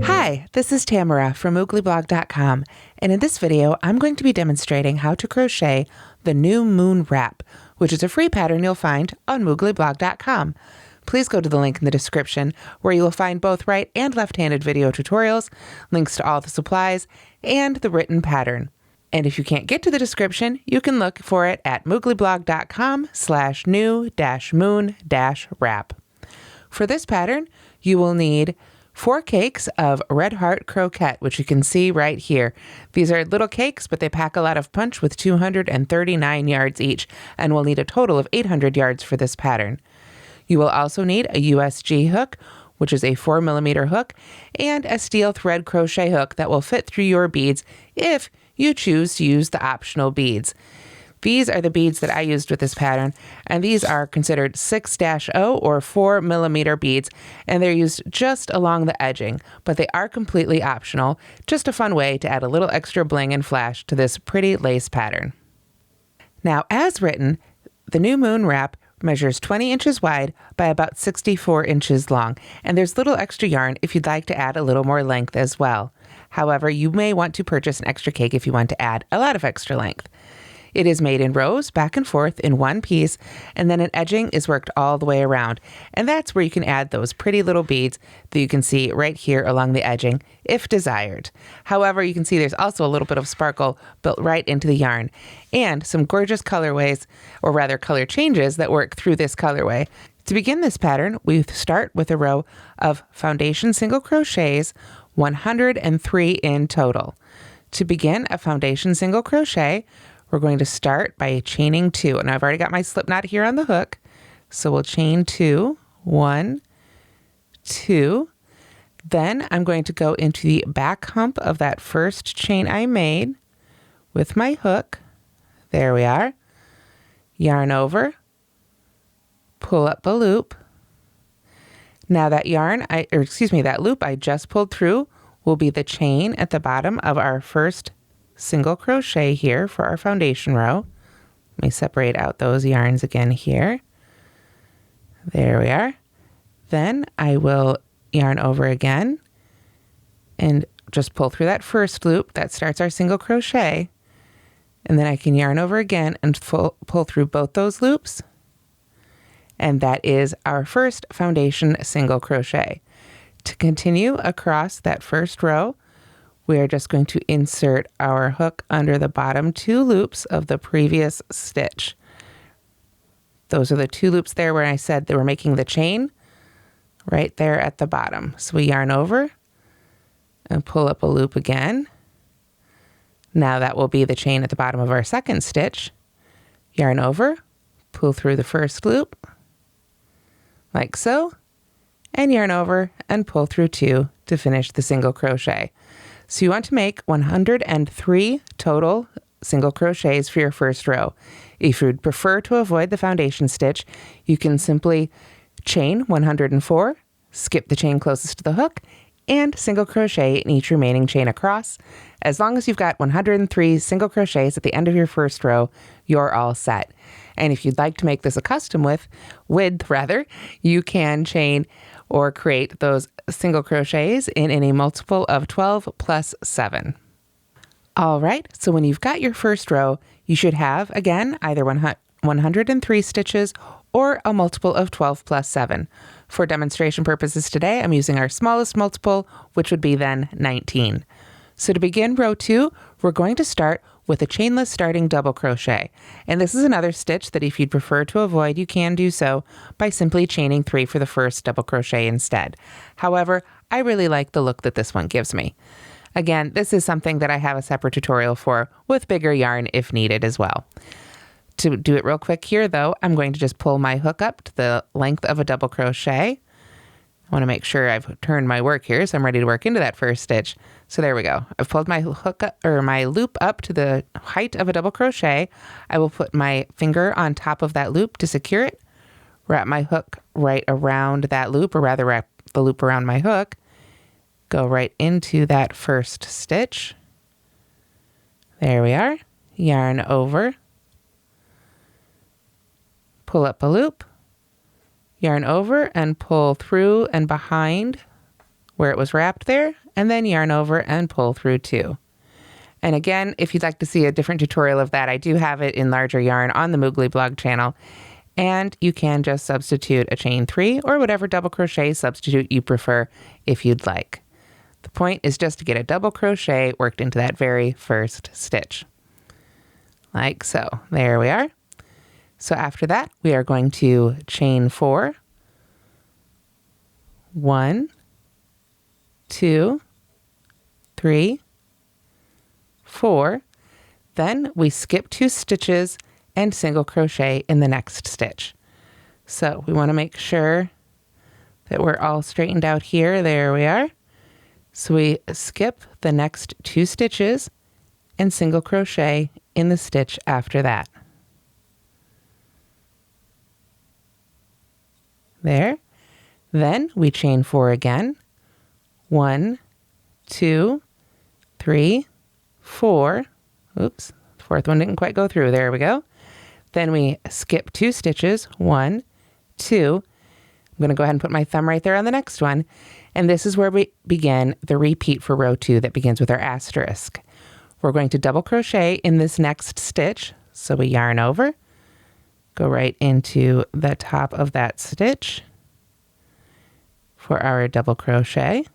Hi, this is Tamara from mooglyblog.com, and in this video I'm going to be demonstrating how to crochet the New Moon Wrap, which is a free pattern you'll find on mooglyblog.com. Please go to the link in the description where you will find both right and left-handed video tutorials, links to all the supplies, and the written pattern. And if you can't get to the description, you can look for it at mooglyblog.com/new-moon-wrap. For this pattern, you will need 4 cakes of Red Heart Croquet, which you can see right here. These are little cakes, but they pack a lot of punch with 239 yards each, and we'll need a total of 800 yards for this pattern. You will also need a USG hook, which is a 4mm hook, and a steel thread crochet hook that will fit through your beads if you choose to use the optional beads. These are the beads that I used with this pattern, and these are considered 6-0 or 4mm beads, and they're used just along the edging, but they are completely optional, just a fun way to add a little extra bling and flash to this pretty lace pattern. Now, as written, the New Moon Wrap measures 20 inches wide by about 64 inches long, and there's little extra yarn if you'd like to add a little more length as well. However, you may want to purchase an extra cake if you want to add a lot of extra length. It is made in rows, back and forth in one piece, and then an edging is worked all the way around. And that's where you can add those pretty little beads that you can see right here along the edging, if desired. However, you can see there's also a little bit of sparkle built right into the yarn, and some gorgeous colorways, or rather color changes that work through this colorway. To begin this pattern, we start with a row of foundation single crochets, 103 in total. To begin a foundation single crochet, we're going to start by chaining 2, and I've already got my slip knot here on the hook, so we'll chain 2, 1, 2. Then I'm going to go into the back hump of that first chain I made with my hook. There we are. Yarn over, pull up the loop. Now that that loop I just pulled through will be the chain at the bottom of our first single crochet here for our foundation row. Let me separate out those yarns again here. There we are. Then I will yarn over again and just pull through that first loop. That starts our single crochet. And then I can yarn over again and pull through both those loops. And that is our first foundation single crochet. To continue across that first row, we are just going to insert our hook under the bottom 2 loops of the previous stitch. Those are the 2 loops there where I said they were making the chain, right there at the bottom. So we yarn over and pull up a loop again. Now that will be the chain at the bottom of our second stitch. Yarn over, pull through the first loop, like so, and yarn over and pull through 2 to finish the single crochet. So you want to make 103 total single crochets for your first row. If you'd prefer to avoid the foundation stitch, you can simply chain 104, skip the chain closest to the hook, and single crochet in each remaining chain across. As long as you've got 103 single crochets at the end of your first row, you're all set. And if you'd like to make this a custom width, you can chain or create those single crochets in any multiple of 12 plus 7. All right, so when you've got your first row, you should have, again, either 103 stitches or a multiple of 12 plus 7. For demonstration purposes today, I'm using our smallest multiple, which would be then 19. So to begin row 2, we're going to start with a chainless starting double crochet. And this is another stitch that if you'd prefer to avoid, you can do so by simply chaining 3 for the first double crochet instead. However, I really like the look that this one gives me. Again, this is something that I have a separate tutorial for with bigger yarn if needed as well. To do it real quick here though, I'm going to just pull my hook up to the length of a double crochet. I want to make sure I've turned my work here so I'm ready to work into that first stitch. So there we go. I've pulled my hook up, or my loop up to the height of a double crochet. I will put my finger on top of that loop to secure it, wrap my hook right around that loop, or rather wrap the loop around my hook, go right into that first stitch. There we are. Yarn over, pull up a loop, yarn over and pull through and behind where it was wrapped there, and then yarn over and pull through 2. And again, if you'd like to see a different tutorial of that, I do have it in larger yarn on the Moogly blog channel. And you can just substitute a chain 3 or whatever double crochet substitute you prefer if you'd like. The point is just to get a double crochet worked into that very first stitch. Like so. There we are. So after that, we are going to chain 4. 1, 2, 3, 4. Then we skip 2 stitches and single crochet in the next stitch. So we want to make sure that we're all straightened out here. There we are. So we skip the next 2 stitches and single crochet in the stitch after that. There. Then we chain 4 again. 1, 2, 3, 4. Oops, the 4th one didn't quite go through. There we go. Then we skip 2 stitches. 1, 2. I'm going to go ahead and put my thumb right there on the next one. And this is where we begin the repeat for row 2 that begins with our asterisk. We're going to double crochet in this next stitch. So we yarn over, go right into the top of that stitch for our double crochet.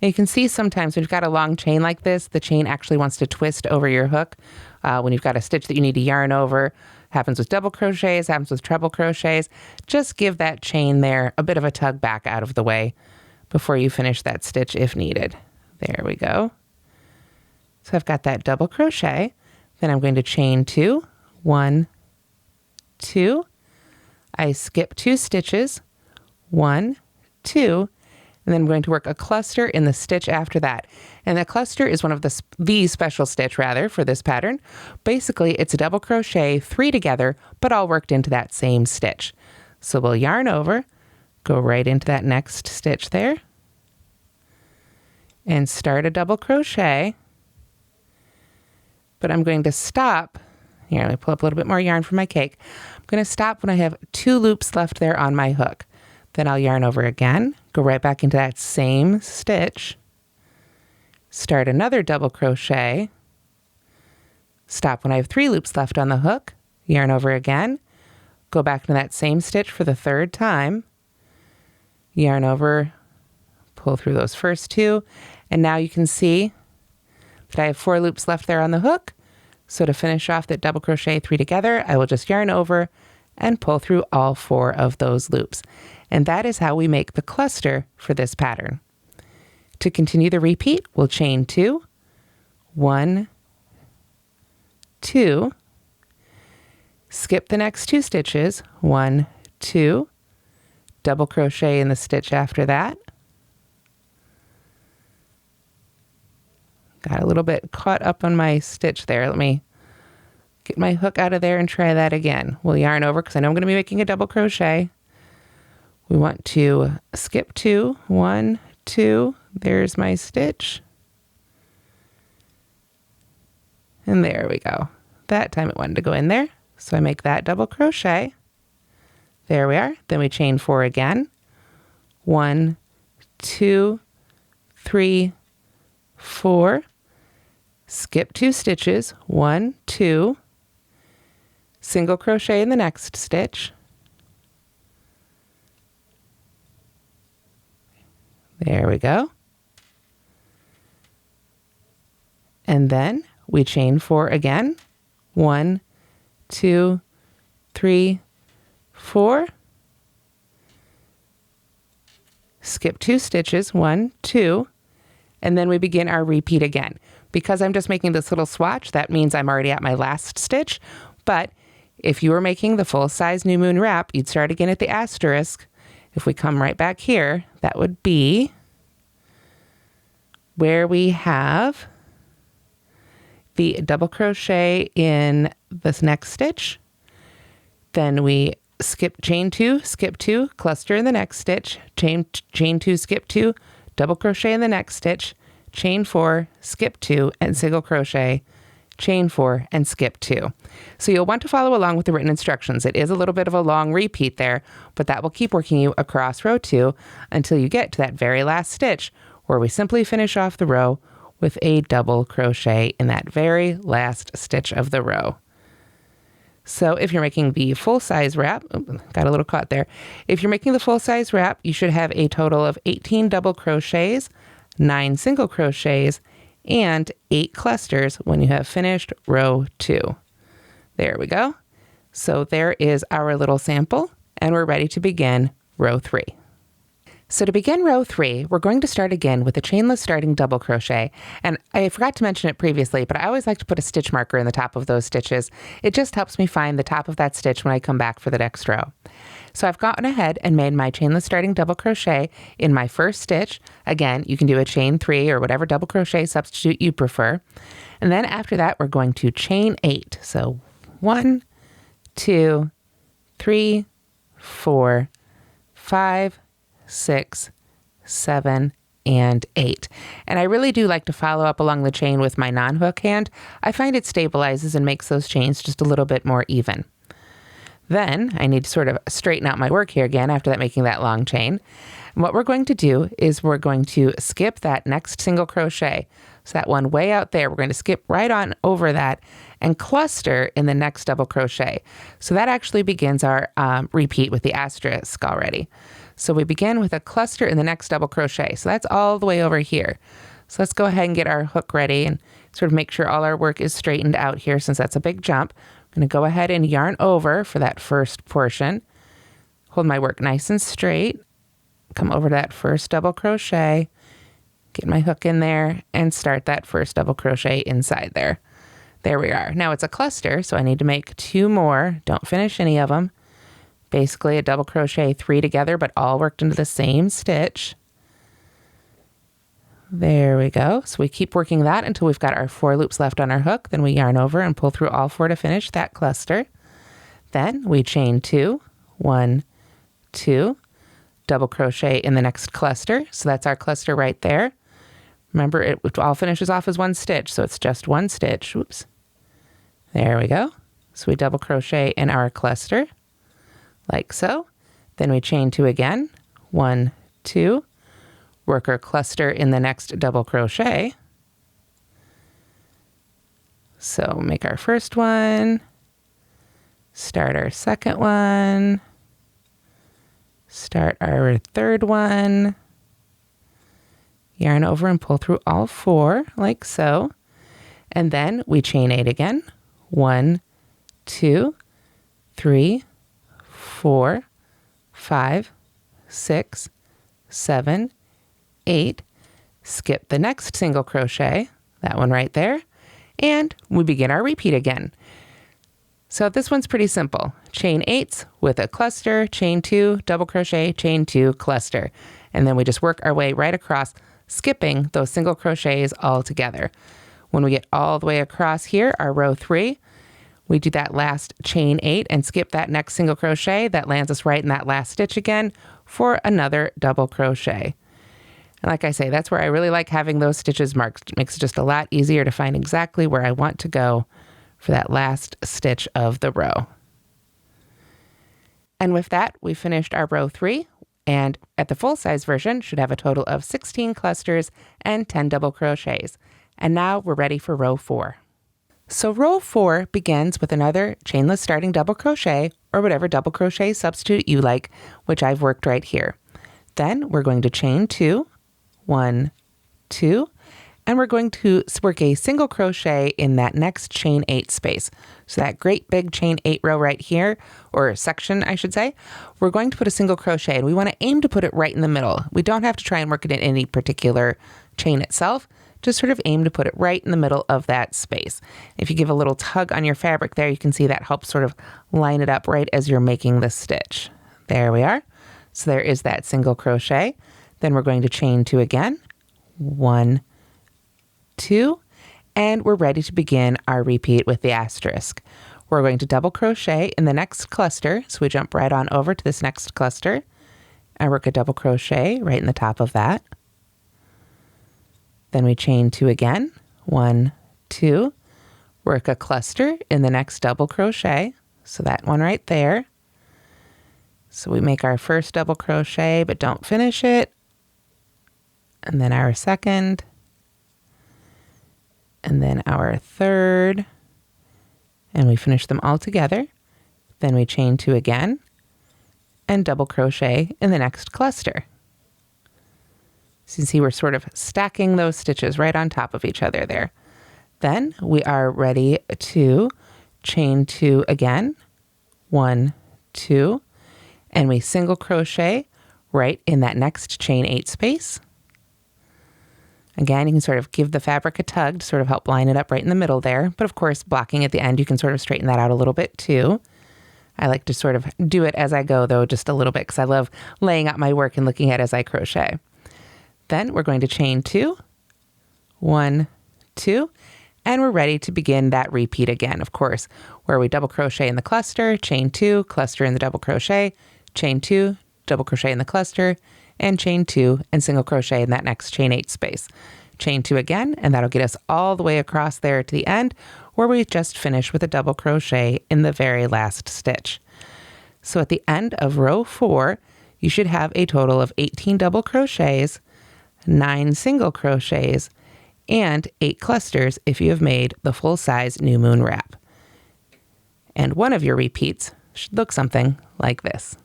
And you can see sometimes when you've got a long chain like this, the chain actually wants to twist over your hook. When you've got a stitch that you need to yarn over, happens with double crochets, happens with treble crochets. Just give that chain there a bit of a tug back out of the way before you finish that stitch if needed. There we go. So I've got that double crochet. Then I'm going to chain 2. 1, 2. I skip 2 stitches. 1, 2. And then I'm going to work a cluster in the stitch after that. And the cluster is one of the special stitch rather for this pattern. Basically, it's a double crochet 3 together, but all worked into that same stitch. So we'll yarn over, go right into that next stitch there, and start a double crochet. But I'm going to stop. Here, let me pull up a little bit more yarn from my cake. I'm going to stop when I have 2 loops left there on my hook. Then I'll yarn over again, go right back into that same stitch, start another double crochet, stop when I have 3 loops left on the hook, yarn over again, go back into that same stitch for the 3rd time, yarn over, pull through those first 2, and now you can see that I have 4 loops left there on the hook. So to finish off that double crochet 3 together, I will just yarn over and pull through all 4 of those loops. And that is how we make the cluster for this pattern. To continue the repeat, we'll chain 2, 1, 2, skip the next 2 stitches, 1, 2, double crochet in the stitch after that. Got a little bit caught up on my stitch there. Let me get my hook out of there and try that again. We'll yarn over because I know I'm going to be making a double crochet. We want to skip 2, 1, 2, there's my stitch. And there we go. That time it wanted to go in there. So I make that double crochet. There we are. Then we chain 4 again. 1, 2, 3, 4. Skip 2 stitches. 1, 2. Single crochet in the next stitch. There we go. And then we chain 4 again. 1, 2, 3, 4. Skip 2 stitches. 1, 2. And then we begin our repeat again. Because I'm just making this little swatch, that means I'm already at my last stitch. But if you were making the full size new moon wrap, you'd start again at the asterisk. If we come right back here, that would be where we have the double crochet in this next stitch. Then we chain 2, skip 2, cluster in the next stitch, chain 2, skip 2, double crochet in the next stitch, chain 4, skip 2, and single crochet, chain 4, and skip 2. So you'll want to follow along with the written instructions. It is a little bit of a long repeat there, but that will keep working you across row 2 until you get to that very last stitch where we simply finish off the row with a double crochet in that very last stitch of the row. So if you're making the full-size wrap, got a little caught there. If you're making the full-size wrap, you should have a total of 18 double crochets, 9 single crochets, and 8 clusters when you have finished row 2. There we go. So there is our little sample, and we're ready to begin row 3. So to begin row 3, we're going to start again with a chainless starting double crochet. And I forgot to mention it previously, but I always like to put a stitch marker in the top of those stitches. It just helps me find the top of that stitch when I come back for the next row. So I've gone ahead and made my chainless starting double crochet in my first stitch. Again, you can do a chain 3 or whatever double crochet substitute you prefer. And then after that, we're going to chain 8. So 1, 2, 3, 4, 5, 6, 7, and 8. And I really do like to follow up along the chain with my non-hook hand. I find it stabilizes and makes those chains just a little bit more even. Then I need to sort of straighten out my work here again after making that long chain. And what we're going to do is we're going to skip that next single crochet. So that one way out there, we're going to skip right on over that and cluster in the next double crochet. So that actually begins our repeat with the asterisk already. So we begin with a cluster in the next double crochet. So that's all the way over here. So let's go ahead and get our hook ready and sort of make sure all our work is straightened out here since that's a big jump. I'm going to go ahead and yarn over for that first portion. Hold my work nice and straight. Come over to that first double crochet. Get my hook in there and start that first double crochet inside there. There we are. Now it's a cluster, so I need to make 2 more. Don't finish any of them. Basically a double crochet 3 together, but all worked into the same stitch. There we go. So we keep working that until we've got our 4 loops left on our hook. Then we yarn over and pull through all 4 to finish that cluster. Then we chain 2, 1, 2, double crochet in the next cluster. So that's our cluster right there. Remember, it all finishes off as 1 stitch, so it's just 1 stitch. Oops. There we go. So we double crochet in our cluster, like so. Then we chain 2 again, 1, 2, work our cluster in the next double crochet. So make our first one, start our second one, start our third one, yarn over and pull through all 4 like so. And then we chain 8 again, 1, 2, 3, 4, 5, 6, 7, 8, skip the next single crochet, that one right there, and we begin our repeat again. So this one's pretty simple. Chain 8s with a cluster, chain 2, double crochet, chain 2, cluster. And then we just work our way right across, skipping those single crochets all together. When we get all the way across here, our row 3, we do that last chain 8 and skip that next single crochet. That lands us right in that last stitch again for another double crochet. And like I say, that's where I really like having those stitches marked. It makes it just a lot easier to find exactly where I want to go for that last stitch of the row. And with that, we finished our row 3, and at the full-size version should have a total of 16 clusters and 10 double crochets. And now we're ready for row 4. So row 4 begins with another chainless starting double crochet or whatever double crochet substitute you like, which I've worked right here. Then we're going to chain 2, 1, 2, and we're going to work a single crochet in that next chain 8 space. So that great big chain 8 row right here, or section I should say, we're going to put a single crochet, and we want to aim to put it right in the middle. We don't have to try and work it in any particular chain itself, just sort of aim to put it right in the middle of that space. If you give a little tug on your fabric there, you can see that helps sort of line it up right as you're making the stitch. There we are. So there is that single crochet. Then we're going to chain 2 again, 1, 2, and we're ready to begin our repeat with the asterisk. We're going to double crochet in the next cluster, so we jump right on over to this next cluster and work a double crochet right in the top of that. Then we chain 2 again, 1, 2, work a cluster in the next double crochet. So that one right there. So we make our first double crochet, but don't finish it. And then our second, and then our third, and we finish them all together. Then we chain 2 again and double crochet in the next cluster. So you can see we're sort of stacking those stitches right on top of each other there. Then we are ready to chain 2 again, 1, 2, and we single crochet right in that next chain 8 space. Again, you can sort of give the fabric a tug to sort of help line it up right in the middle there. But of course, blocking at the end, you can sort of straighten that out a little bit too. I like to sort of do it as I go though, just a little bit, because I love laying out my work and looking at it as I crochet. Then we're going to chain 2, 1, 2, and we're ready to begin that repeat again, of course, where we double crochet in the cluster, chain 2, cluster in the double crochet, chain 2, double crochet in the cluster, and chain 2 and single crochet in that next chain 8 space. Chain 2 again, and that'll get us all the way across there to the end where we just finished with a double crochet in the very last stitch. So at the end of row 4, you should have a total of 18 double crochets, 9 single crochets, and 8 clusters if you have made the full size new moon wrap. And one of your repeats should look something like this.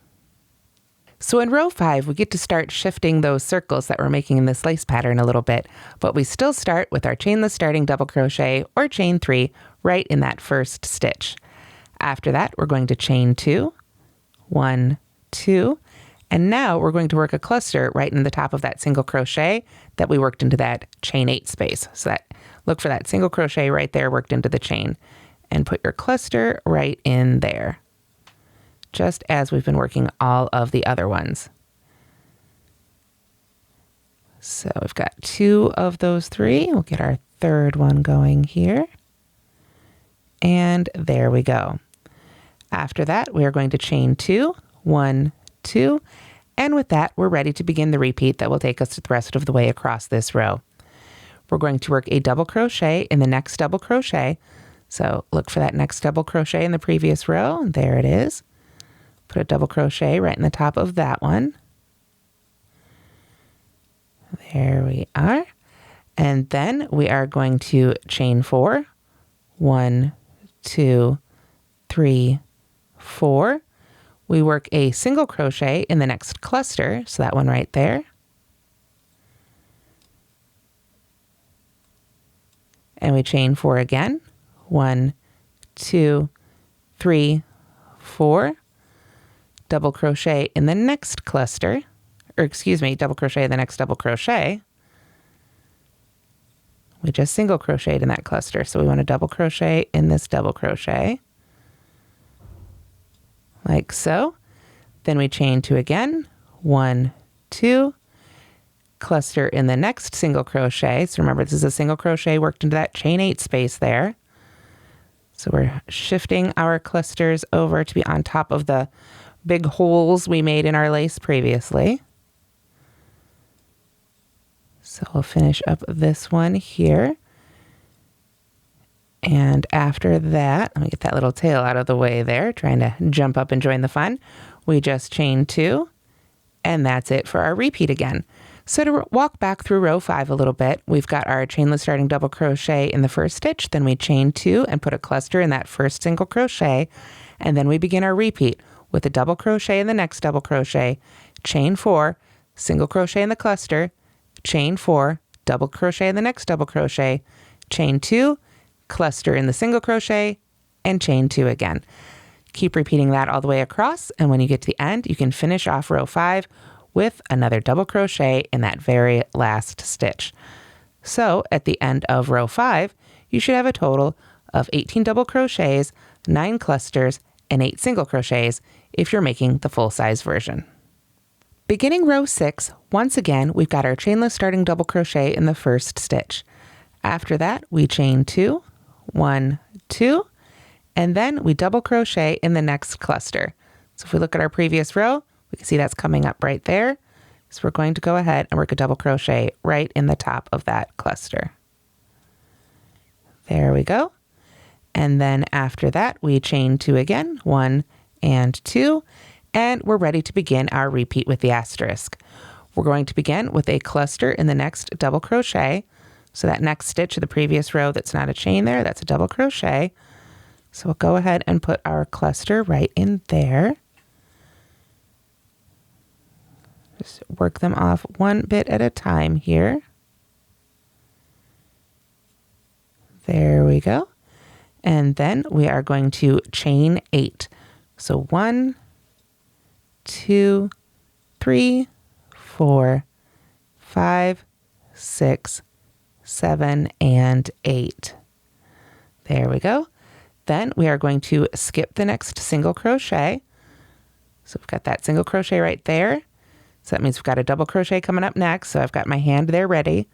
So in row 5, we get to start shifting those circles that we're making in this lace pattern a little bit, but we still start with our chainless starting double crochet or chain 3 right in that first stitch. After that, we're going to chain 2, 1, 2, and now we're going to work a cluster right in the top of that single crochet that we worked into that chain 8 space. So that, look for that single crochet right there worked into the chain, and put your cluster right in there, just as we've been working all of the other ones. So we've got 2 of those 3. We'll get our third one going here. And there we go. After that, we are going to chain 2, 1, 2, and with that, we're ready to begin the repeat that will take us the rest of the way across this row. We're going to work a double crochet in the next double crochet. So look for that next double crochet in the previous row. There it is. Put a double crochet right in the top of that one. There we are. And then we are going to chain 4. 1, 2, 3, 4. We work a single crochet in the next cluster, so that one right there. And we chain 4 again. 1, 2, 3, 4. Double crochet in the next cluster, or excuse me, double crochet in the next double crochet. We just single crocheted in that cluster, so we want to double crochet in this double crochet, like so. Then we chain 2 again, 1, 2, cluster in the next single crochet. So remember, this is a single crochet worked into that chain 8 space there. So we're shifting our clusters over to be on top of the big holes we made in our lace previously. So we'll finish up this one here. And after that, let me get that little tail out of the way there, trying to jump up and join the fun. We just chain 2, and that's it for our repeat again. So to walk back through row 5 a little bit, we've got our chainless starting double crochet in the first stitch, then we chain 2 and put a cluster in that first single crochet, and then we begin our repeat with a double crochet in the next double crochet, chain 4, single crochet in the cluster, chain 4, double crochet in the next double crochet, chain 2, cluster in the single crochet, and chain 2 again. Keep repeating that all the way across, and when you get to the end, you can finish off row 5 with another double crochet in that very last stitch. So at the end of row 5, you should have a total of 18 double crochets, 9 clusters, and 8 single crochets if you're making the full-size version. Beginning row 6, once again, we've got our chainless starting double crochet in the first stitch. After that, we chain 2, 1, 2, and then we double crochet in the next cluster. So if we look at our previous row, we can see that's coming up right there. So we're going to go ahead and work a double crochet right in the top of that cluster. There we go. And then after that, we chain 2 again, 1 and 2, and we're ready to begin our repeat with the asterisk. We're going to begin with a cluster in the next double crochet. So that next stitch of the previous row that's not a chain there, that's a double crochet. So we'll go ahead and put our cluster right in there. Just work them off one bit at a time here. There we go. And then we are going to chain 8. So 1, 2, 3, 4, 5, 6, 7, and 8. There we go. Then we are going to skip the next single crochet. So we've got that single crochet right there. So that means we've got a double crochet coming up next. So I've got my hand there ready.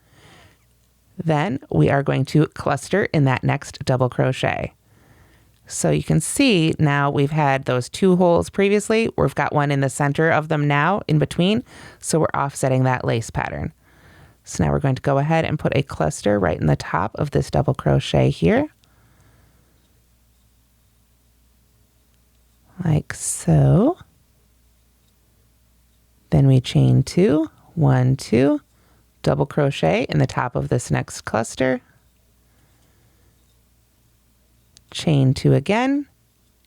Then we are going to cluster in that next double crochet. So you can see now we've had those 2 holes previously. We've got one in the center of them now in between. So we're offsetting that lace pattern. So now we're going to go ahead and put a cluster right in the top of this double crochet here. Like so. Then we chain 2, 1, 2, double crochet in the top of this next cluster, chain 2 again,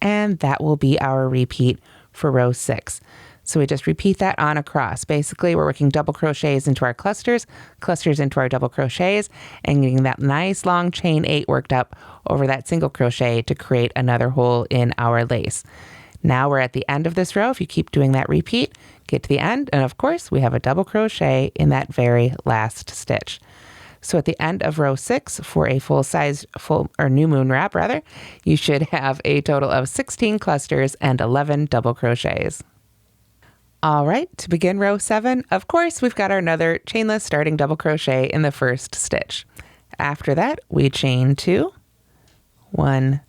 and that will be our repeat for row 6. So we just repeat that on across. Basically, we're working double crochets into our clusters, clusters into our double crochets, and getting that nice long chain 8 worked up over that single crochet to create another hole in our lace. Now we're at the end of this row. If you keep doing that repeat, get to the end, and of course we have a double crochet in that very last stitch. So at the end of row 6 for a new moon wrap rather, you should have a total of 16 clusters and 11 double crochets. All right, to begin row 7, of course we've got our another chainless starting double crochet in the first stitch. After that, we chain 2, 1,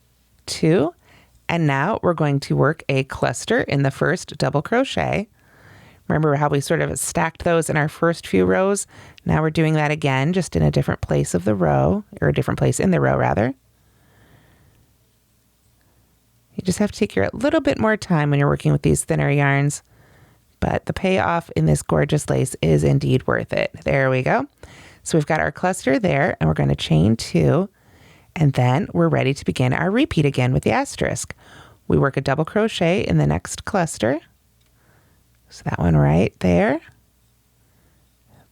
2, and now we're going to work a cluster in the first double crochet. Remember how we sort of stacked those in our first few rows? Now we're doing that again, just in a different place of the row, or a different place in the row rather. You just have to take your a little bit more time when you're working with these thinner yarns, but the payoff in this gorgeous lace is indeed worth it. There we go. So we've got our cluster there, and we're going to chain 2, and then we're ready to begin our repeat again with the asterisk. We work a double crochet in the next cluster. So that one right there.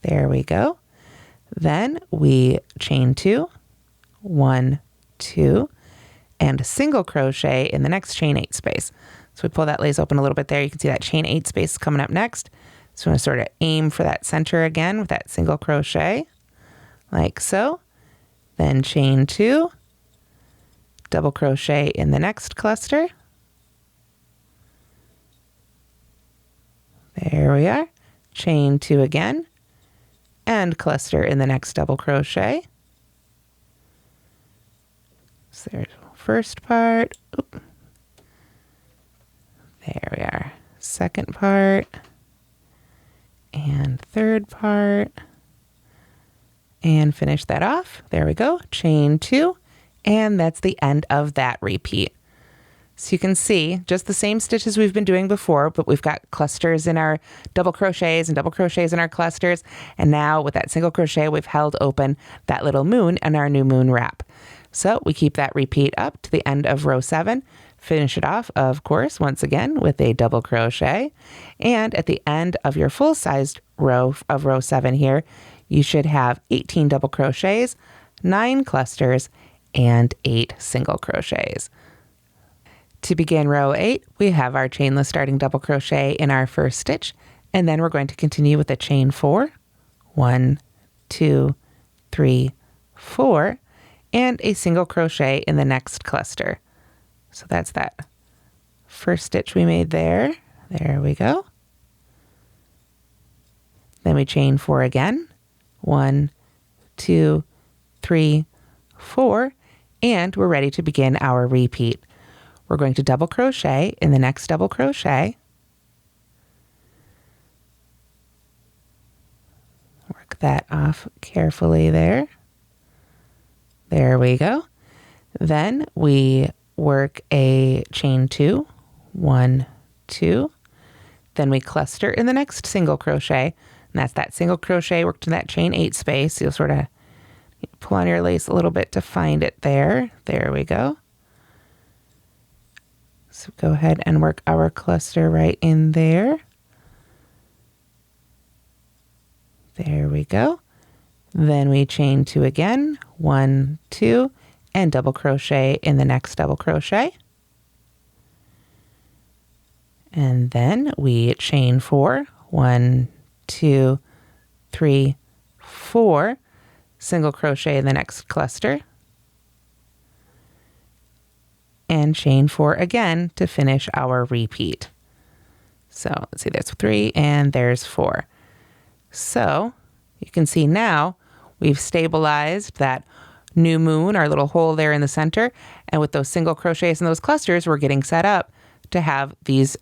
There we go. Then we chain 2, 1, 2, and a single crochet in the next chain 8 space. So we pull that lace open a little bit there. You can see that chain 8 space coming up next. So I'm going to sort of aim for that center again with that single crochet, like so. Then chain 2, double crochet in the next cluster. There we are. Chain 2 again, and cluster in the next double crochet. So there's the first part. Oop. There we are. Second part, and third part, and finish that off. There we go. Chain 2, and that's the end of that repeat. So you can see just the same stitches we've been doing before, but we've got clusters in our double crochets and double crochets in our clusters. And now with that single crochet, we've held open that little moon and our new moon wrap. So we keep that repeat up to the end of row 7, finish it off, of course, once again with a double crochet. And at the end of your full-sized row of row 7 here, you should have 18 double crochets, 9 clusters, and 8 single crochets. To begin row 8, we have our chainless starting double crochet in our first stitch, and then we're going to continue with a chain 4, 1, 2, 3, 4, and a single crochet in the next cluster. So that's that first stitch we made there. There we go. Then we chain 4 again, 1, 2, 3, 4, and we're ready to begin our repeat. We're going to double crochet in the next double crochet. Work that off carefully there. There we go. Then we work a chain 2, 1, 2. Then we cluster in the next single crochet, and that's that single crochet worked in that chain 8 space. You'll sort of pull on your lace a little bit to find it there. There we go. So go ahead and work our cluster right in there. There we go. Then we chain 2 again, 1, 2, and double crochet in the next double crochet. And then we chain 4, 1, 2, 3, 4, single crochet in the next cluster, and chain 4 again to finish our repeat. So let's see, there's 3 and there's 4. So you can see now we've stabilized that new moon, our little hole there in the center, and with those single crochets and those clusters, we're getting set up to have this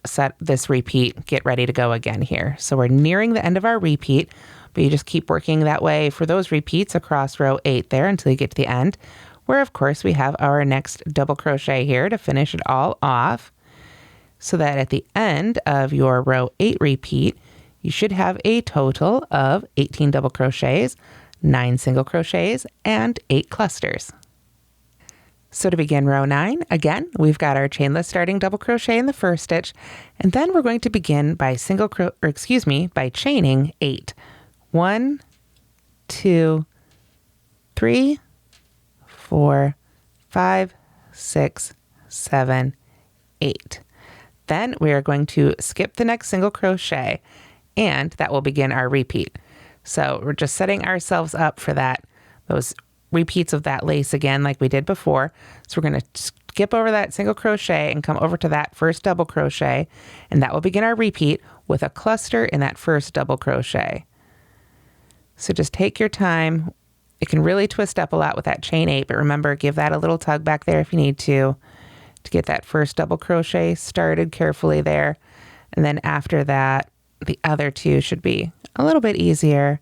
repeat get ready to go again here. So we're nearing the end of our repeat, but you just keep working that way for those repeats across row 8 there until you get to the end, where of course we have our next double crochet here to finish it all off, so that at the end of your row 8 repeat, you should have a total of 18 double crochets, 9 single crochets, and 8 clusters. So to begin row 9, again, we've got our chainless starting double crochet in the first stitch, and then we're going to begin by by chaining 8. 1, 2, 3, 4, 5, 6, 7, 8. Then we are going to skip the next single crochet, and that will begin our repeat. So we're just setting ourselves up for those repeats of that lace again like we did before. So we're going to skip over that single crochet and come over to that first double crochet, and that will begin our repeat with a cluster in that first double crochet. So just take your time. It can really twist up a lot with that chain 8, but remember, give that a little tug back there if you need to get that first double crochet started carefully there. And then after that, the other 2 should be a little bit easier.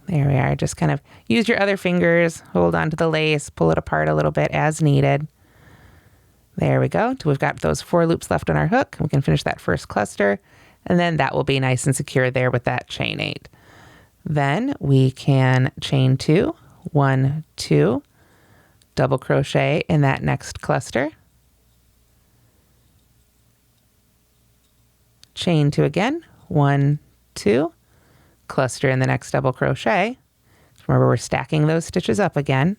There we are. Just kind of use your other fingers, hold on to the lace, pull it apart a little bit as needed. There we go. We've got those 4 loops left on our hook. We can finish that first cluster, and then that will be nice and secure there with that chain 8. Then we can chain 2, 1, 2, double crochet in that next cluster, chain 2 again, 1, 2, cluster in the next double crochet. Remember, we're stacking those stitches up again.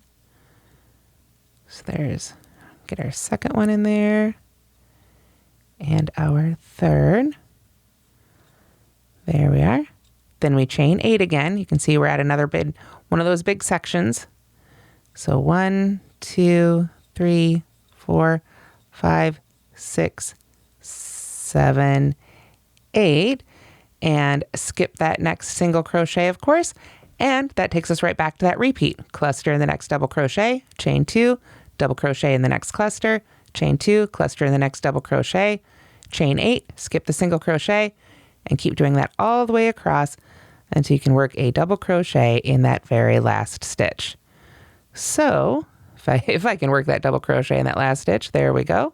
So get our second one in there, and our third. There we are. Then we chain 8 again. You can see we're at one of those big sections. So 1, 2, 3, 4, 5, 6, 7, 8, and skip that next single crochet, of course, and that takes us right back to that repeat. Cluster in the next double crochet, chain 2, double crochet in the next cluster, chain 2, cluster in the next double crochet, chain 8, skip the single crochet, and keep doing that all the way across until you can work a double crochet in that very last stitch. So if I can work that double crochet in that last stitch, there we go.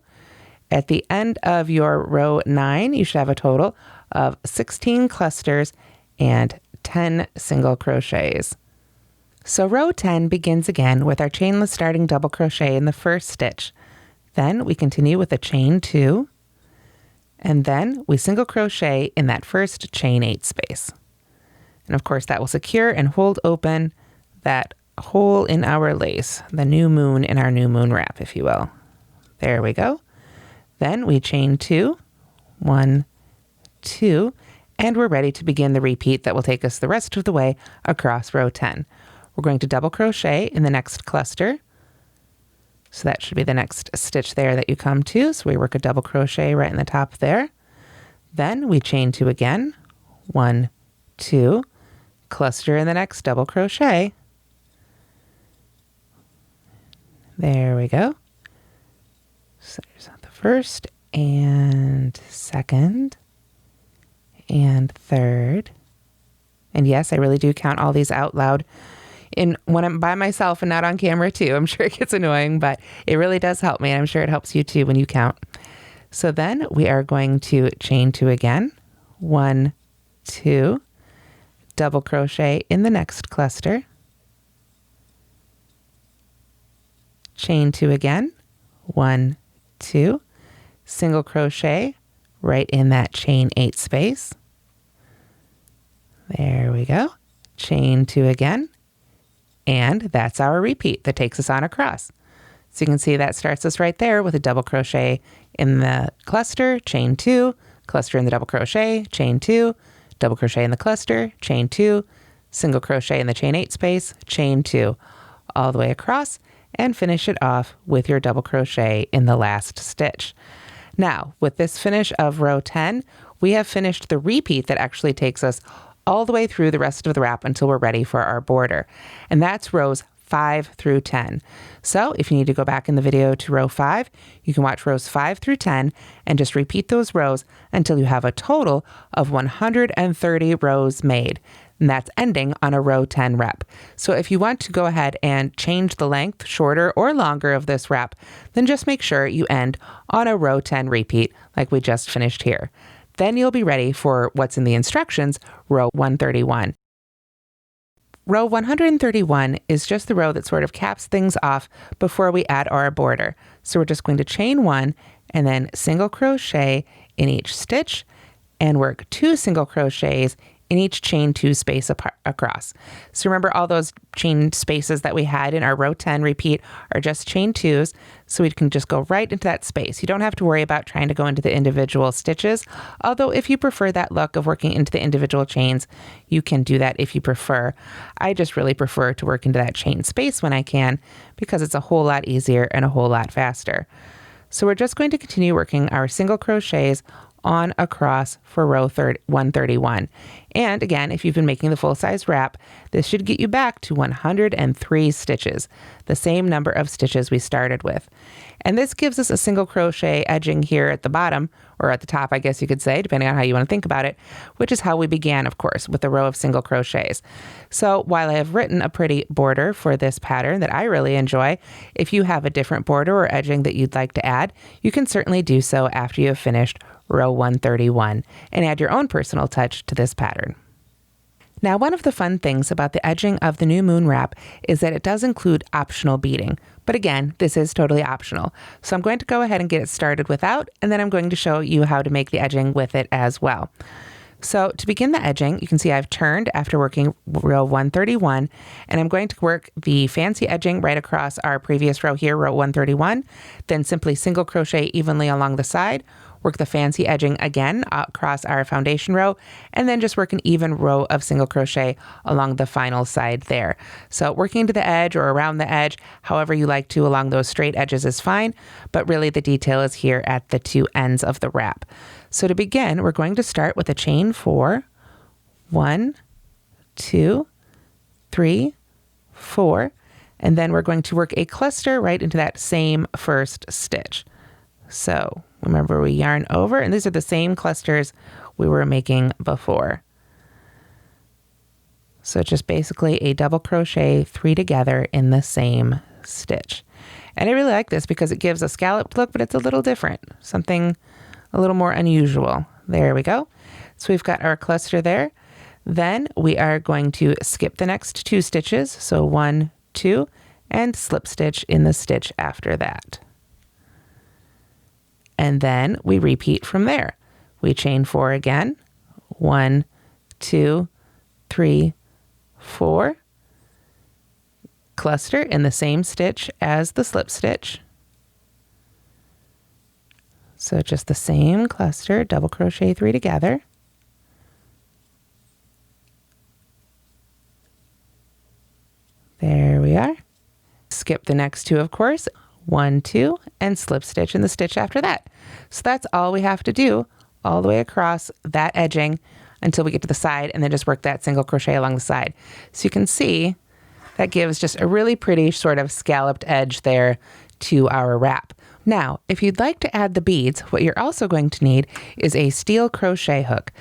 At the end of your row 9, you should have a total of 16 clusters and 10 single crochets. So row 10 begins again with our chainless starting double crochet in the first stitch. Then we continue with a chain 2, and then we single crochet in that first chain 8 space. And of course that will secure and hold open that hole in our lace, the new moon in our new moon wrap, if you will. There we go. Then we chain 2, 1, 2, and we're ready to begin the repeat that will take us the rest of the way across row 10. We're going to double crochet in the next cluster. So that should be the next stitch there that you come to. So we work a double crochet right in the top there. Then we chain 2 again, 1, 2, cluster in the next double crochet. There we go. So there's the first and second and third. And yes, I really do count all these out loud when I'm by myself and not on camera too. I'm sure it gets annoying, but it really does help me. And I'm sure it helps you too when you count. So then we are going to chain 2 again. 1, 2, double crochet in the next cluster. Chain 2 again. 1, 2, single crochet right in that chain 8 space. There we go. Chain 2 again. And that's our repeat that takes us on across. So you can see that starts us right there with a double crochet in the cluster, chain 2, cluster in the double crochet, chain 2, double crochet in the cluster, chain 2, single crochet in the chain 8 space, chain 2, all the way across, and finish it off with your double crochet in the last stitch. Now, with this finish of row 10, we have finished the repeat that actually takes us all the way through the rest of the wrap until we're ready for our border. And that's rows 5 through 10. So if you need to go back in the video to row 5, you can watch rows 5 through 10 and just repeat those rows until you have a total of 130 rows made. And that's ending on a row 10 rep. So if you want to go ahead and change the length, shorter or longer of this wrap, then just make sure you end on a row 10 repeat like we just finished here. Then you'll be ready for what's in the instructions, row 131. Row 131 is just the row that sort of caps things off before we add our border. So we're just going to chain 1 and then single crochet in each stitch and work 2 single crochets in each chain 2 space across. So remember, all those chain spaces that we had in our row 10 repeat are just chain 2s, so we can just go right into that space. You don't have to worry about trying to go into the individual stitches, although if you prefer that look of working into the individual chains, you can do that if you prefer. I just really prefer to work into that chain space when I can, because it's a whole lot easier and a whole lot faster. So we're just going to continue working our single crochets on across for row 131. And again, if you've been making the full-size wrap, this should get you back to 103 stitches, the same number of stitches we started with. And this gives us a single crochet edging here at the bottom, or at the top, I guess you could say, depending on how you want to think about it, which is how we began, of course, with a row of single crochets. So while I have written a pretty border for this pattern that I really enjoy, if you have a different border or edging that you'd like to add, you can certainly do so after you have finished row 131 and add your own personal touch to this pattern. Now, one of the fun things about the edging of the new moon wrap is that it does include optional beading. But again, this is totally optional. So I'm going to go ahead and get it started without, and then I'm going to show you how to make the edging with it as well. So to begin the edging, you can see I've turned after working row 131, and I'm going to work the fancy edging right across our previous row here, row 131, then simply single crochet evenly along the side, work the fancy edging again across our foundation row, and then just work an even row of single crochet along the final side there. So working to the edge or around the edge, however you like to along those straight edges is fine, but really the detail is here at the two ends of the wrap. So to begin, we're going to start with a chain 4, 1, 2, 3, 4, and then we're going to work a cluster right into that same first stitch. So remember, we yarn over, and these are the same clusters we were making before. So just basically a double crochet 3 together in the same stitch. And I really like this because it gives a scalloped look, but it's a little different, something a little more unusual. There we go. So we've got our cluster there. Then we are going to skip the next 2 stitches. So 1, 2, and slip stitch in the stitch after that. And then we repeat from there. We chain 4 again. 1, 2, 3, 4. Cluster in the same stitch as the slip stitch. So just the same cluster, double crochet 3 together. There we are. Skip the next 2, of course. 1, 2, and slip stitch in the stitch after that. So that's all we have to do all the way across that edging until we get to the side, and then just work that single crochet along the side. So you can see that gives just a really pretty sort of scalloped edge there to our wrap. Now, if you'd like to add the beads, what you're also going to need is a steel crochet hook.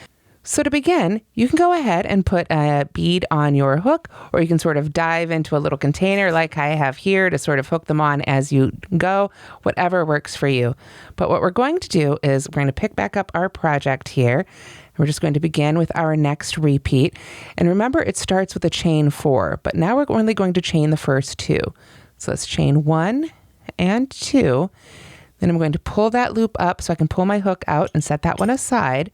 So to begin, you can go ahead and put a bead on your hook, or you can sort of dive into a little container like I have here to sort of hook them on as you go, whatever works for you. But what we're going to do is we're going to pick back up our project here. We're just going to begin with our next repeat. And remember, it starts with a chain 4, but now we're only going to chain the first 2. So let's chain 1 and 2. Then I'm going to pull that loop up so I can pull my hook out and set that one aside.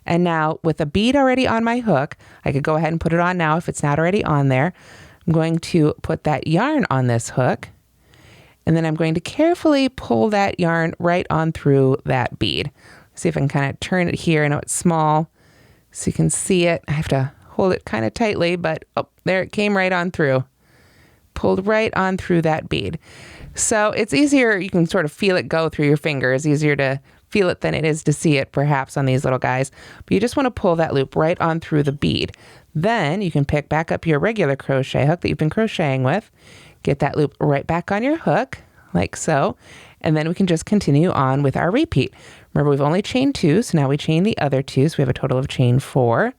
And now with a bead already on my hook, I could go ahead and put it on now if it's not already on there. I'm going to put that yarn on this hook, and then I'm going to carefully pull that yarn right on through that bead. See if I can kind of turn it here. I know it's small, so you can see it. I have to hold it kind of tightly, but oh, there it came right on through. Pulled right on through that bead. So it's easier, you can sort of feel it go through your fingers, easier to feel it than it is to see it perhaps on these little guys. But you just want to pull that loop right on through the bead. Then you can pick back up your regular crochet hook that you've been crocheting with, get that loop right back on your hook, like so, and then we can just continue on with our repeat. Remember, we've only chained 2, so now we chain the other 2, so we have a total of chain 4.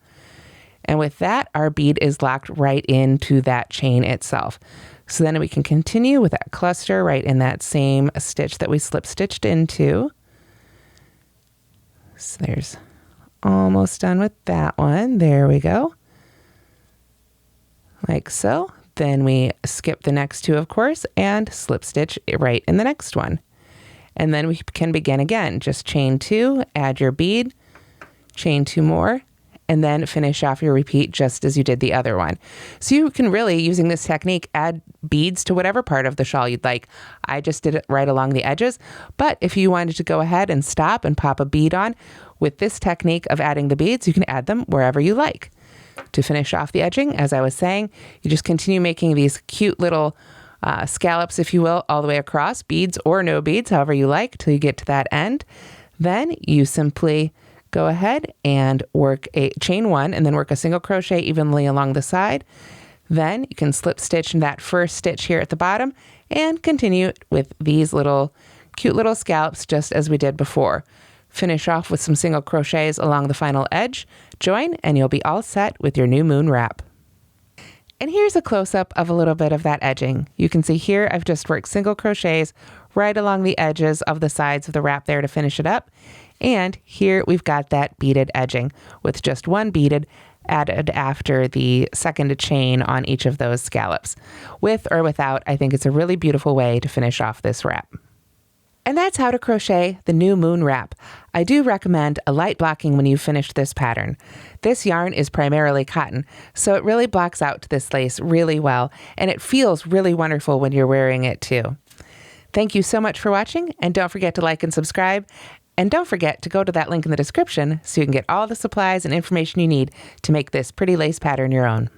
And with that, our bead is locked right into that chain itself. So then we can continue with that cluster right in that same stitch that we slip stitched into. So there's almost done with that one. There we go. Like so. Then we skip the next 2, of course, and slip stitch right in the next one. And then we can begin again. Just chain 2, add your bead, chain 2 more, and then finish off your repeat just as you did the other one. So you can really, using this technique, add beads to whatever part of the shawl you'd like. I just did it right along the edges, but if you wanted to go ahead and stop and pop a bead on, with this technique of adding the beads, you can add them wherever you like. To finish off the edging, as I was saying, you just continue making these cute little scallops, if you will, all the way across, beads or no beads, however you like, till you get to that end. Then you simply go ahead and work a chain 1 and then work a single crochet evenly along the side. Then you can slip stitch in that first stitch here at the bottom and continue with these little cute little scallops just as we did before. Finish off with some single crochets along the final edge, join, and you'll be all set with your new moon wrap. And here's a close-up of a little bit of that edging. You can see here I've just worked single crochets right along the edges of the sides of the wrap there to finish it up. And here we've got that beaded edging with just 1 beaded added after the second chain on each of those scallops. With or without, I think it's a really beautiful way to finish off this wrap. And that's how to crochet the new moon wrap. I do recommend a light blocking when you've finished this pattern. This yarn is primarily cotton, so it really blocks out this lace really well, and it feels really wonderful when you're wearing it too. Thank you so much for watching, and don't forget to like and subscribe. And don't forget to go to that link in the description so you can get all the supplies and information you need to make this pretty lace pattern your own.